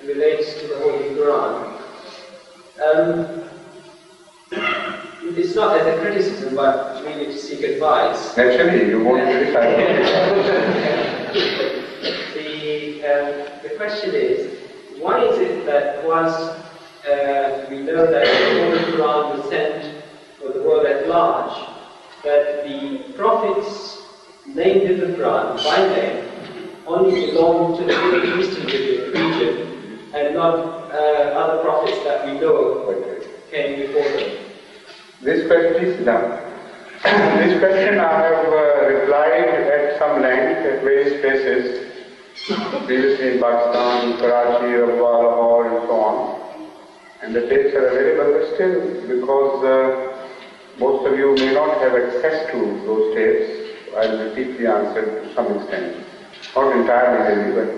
relates to the Holy Quran. It's not as a criticism, but really to seek advice. Naturally, you won't criticize me. The question is, why is it that once we know that the Holy Quran was sent for the world at large, that the prophets named in the Quran by name only belong to the Middle Eastern region and not other prophets that we know came before them? This question is done. This question I have replied at some length at various places, previously in Pakistan, Karachi, Lahore and so on. And the tapes are available, but still, because most of you may not have access to those tapes, I will repeat the answer to some extent. Not entirely maybe, but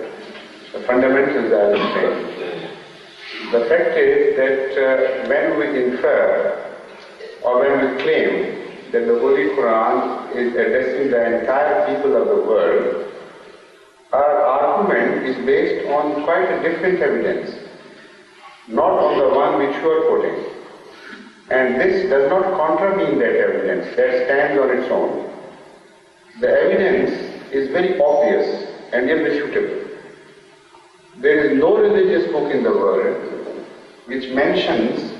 the fundamentals I will say. The fact is that when we infer or when we claim that the Holy Quran is addressing the entire people of the world, our argument is based on quite a different evidence, not on the one which you are quoting. And this does not contravene that evidence, that stands on its own. The evidence is very obvious and irrefutable. There is no religious book in the world which mentions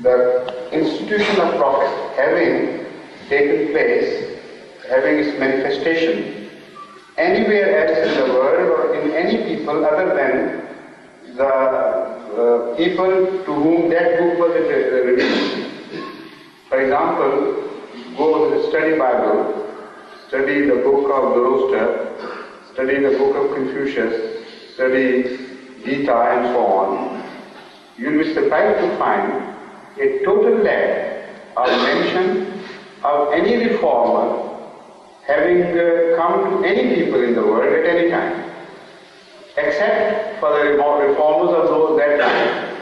the institution of prophet having taken place, having its manifestation anywhere else in the world or in any people other than the people to whom that book was released. For example, go study Bible, study the book of Zoroaster, study the book of Confucius, study Gita and so on. You will be surprised to find a total lack of mention of any reformer having come to any people in the world at any time, except for the reformers of those that time.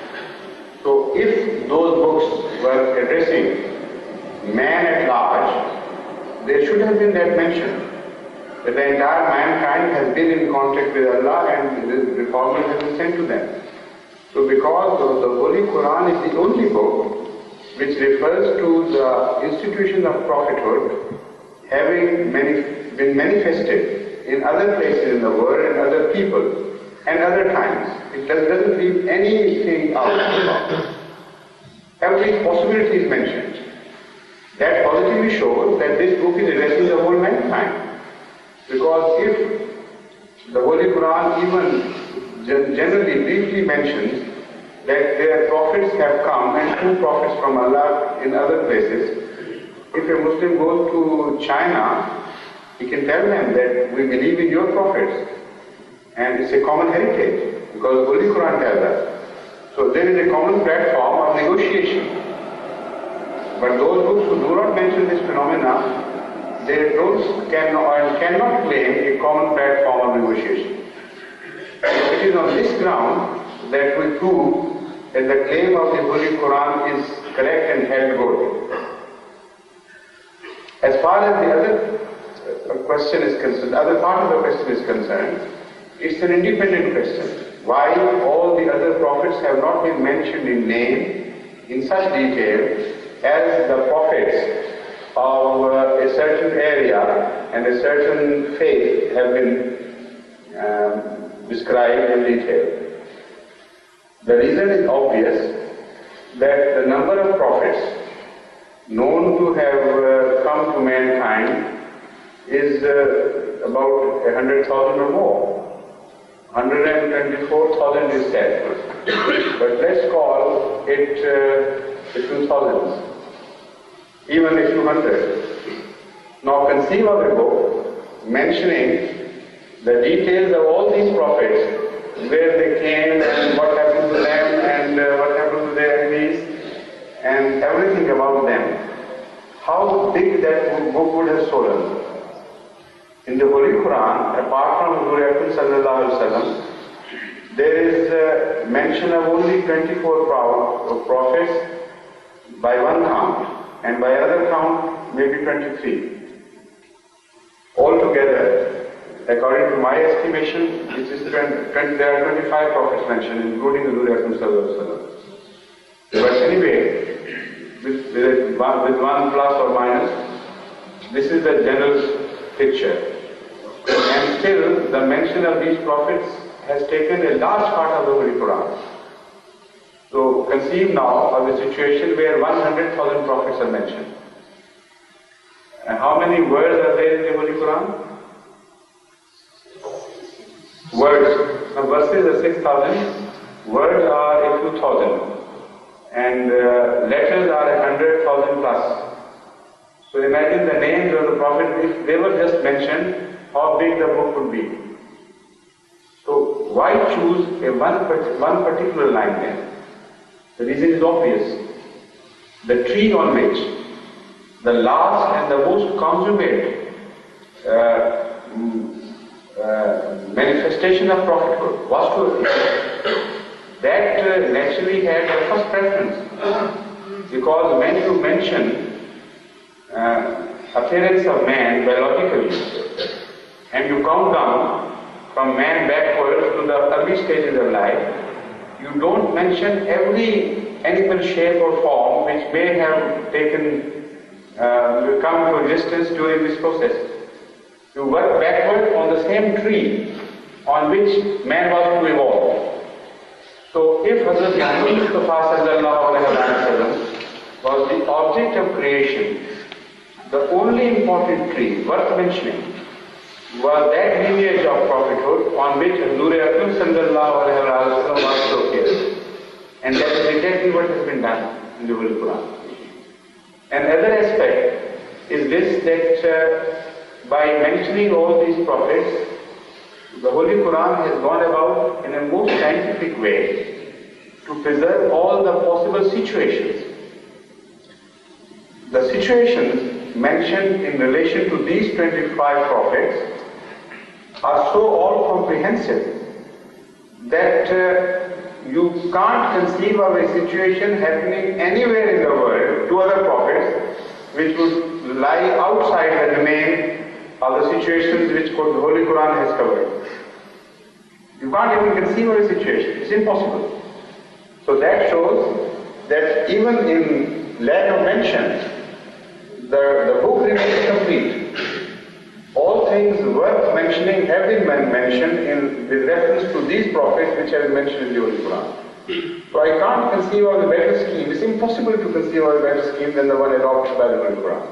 So if those books were addressing man at large, there should have been that mention, that the entire mankind has been in contact with Allah and the reformers have been sent to them. So because the Holy Quran is the only book which refers to the institution of prophethood having been manifested in other places in the world and other people and other times. It doesn't leave anything out. Every possibility is mentioned. That positively shows that this book is addressing the whole mankind. Because if the Holy Quran even generally briefly mentions that their prophets have come and true prophets from Allah in other places, if a Muslim goes to China, he can tell them that we believe in your prophets. And it's a common heritage, because the Holy Quran tells us. So there is a common platform of negotiation. But those books who do not mention this phenomena, they cannot claim a common platform of negotiation. It is on this ground that we prove that the claim of the Holy Quran is correct and held good. As far as the other question is concerned, the other part of the question is concerned, it's an independent question. Why all the other prophets have not been mentioned in name in such detail as the prophets of a certain area and a certain faith have been described in detail? The reason is obvious, that the number of prophets known to have come to mankind is about 100,000 or more. 124,000 is said, but let's call it a few thousands, even a few hundred. Now conceive of a book mentioning the details of all these prophets, where they came and what happened to them and what happened to their enemies and everything about them. How big that book would have stolen. In the Holy Quran, apart from Huzur sallallahu alaihi wasallam, there is mention of only 24 prophets by one count, and by other count maybe 23. Altogether, according to my estimation, there are 25 prophets mentioned, including Huzur Akram Sallallahu Alaihi Wasallam. But anyway, with one plus or minus, this is the general picture. And still, the mention of these prophets has taken a large part of the Holy Quran. So conceive now of a situation where 100,000 prophets are mentioned. And how many words are there in the Holy Quran? Words. Now verses are 6,000, words are a few thousand, and letters are 100,000 plus. So imagine the names of the Prophet, if they were just mentioned, how big the book would be. So why choose one particular line then? The reason is obvious. The tree on which the last and the most consummate manifestation of prophethood was to that naturally had the first preference, because when you mention appearance of man biologically and you count down from man backwards to the early stages of life, you don't mention every animal shape or form which may have come to existence during this process. You work backward on the same tree on which man was to evolve. So if Hazrat Mustafa sallallahu alaihi wasallam was the object of creation, the only important tree worth mentioning was that lineage of prophethood on which Huzur Akram sallallahu alaihi wasallam was to appear. And that is exactly what has been done in the Holy Quran. Another aspect is this, that by mentioning all these prophets, the Holy Quran has gone about in a most scientific way to preserve all the possible situations. The situations mentioned in relation to these 25 prophets are so all-comprehensive that you can't conceive of a situation happening anywhere in the world to other prophets which would lie outside the domain of the situations which the Holy Quran has covered. You can't even conceive of a situation. It's impossible. So that shows that even in lack of mention, the book remains complete. All things worth mentioning have been mentioned with reference to these prophets which have been mentioned in the Holy Quran. So I can't conceive of a better scheme. It's impossible to conceive of a better scheme than the one adopted by the Holy Quran.